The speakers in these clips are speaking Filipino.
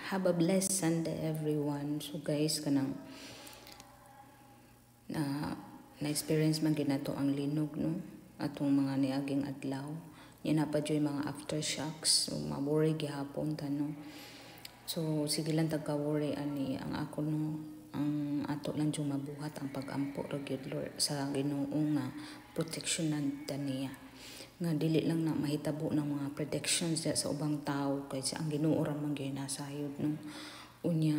Have a blessed Sunday everyone. So guys, kanang na-experience man ginato ang linog no atong mga niaging adlaw. Yan na pa joy mga aftershocks. So maburay gihapon ta no. So sige lang tagka-worry ani ang ako no ang ato lang jud mabuhat ang pag-ampo ra gyud Lord sa Ginoo nga proteksyonan ta niya. Nga dili lang na mahitabo ng mga predictions sa ubang tao kay sa ang Ginoo ra man gyud nasayod no. Unya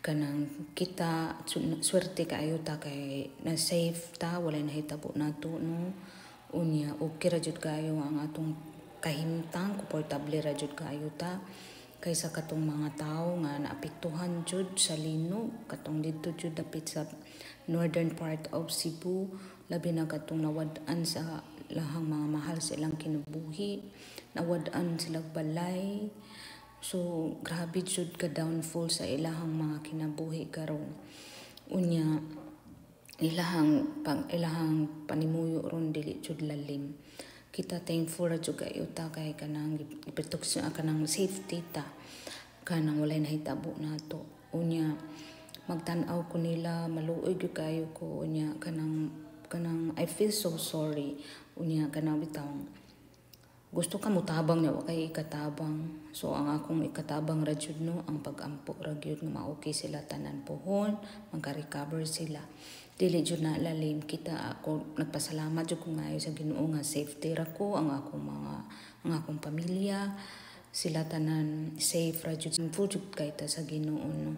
kanang kita swerte kaayo ta kay na safe ta walay nahitabo nato no. Unya okay ra jud kayo ang atong kahimtang komportable ra jud kayo ta kaysa katong mga tao nga naapektuhan jud sa linog katong didto jud dapit sa northern part of Cebu labi na katong nawad-an sa lahang mga mahal sa ilang kinabuhi, nawad-an silang balay. So grabe jud ka downfall sa ilahang mga kinabuhi karon. Unya ilahang panimuyo ron dili jud lalim. Kita thankful ra jud kayo ta kay kanang protection kanang safety ta kanang walay nahitabo nato. Unya magtan-aw ko nila maluoy gyud kayo ko unya kanang I feel so sorry. Unya kanang bitang gusto ka mutabang na kay ikatabang. So ang akong ikatabang ra jud no ang pag-ampo ra gyud nga ma-okay sila tanan pohon, magka-recover sila. Dili jud na lalim kita ako nagpasalamat jud ko maayo sa Ginoo nga safety ra ko ang akong pamilya sila tanan safe ra jud full jud kay ta sa Ginoo no.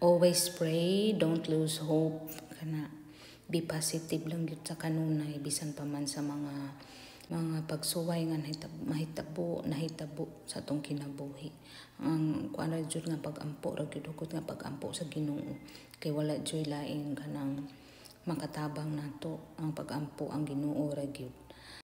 Always pray, don't lose hope kana be positive lang gyud sa kanunay bisan pa man sa mga pagsuway nga nahitabo sa atong kinabuhi. Ang kuan ra jud nga pag-ampo ra gyud nga pag-ampo sa Ginoo kay wala joy laing kanang makatabang nato ang pag-ampo ang Ginoo ra gyud.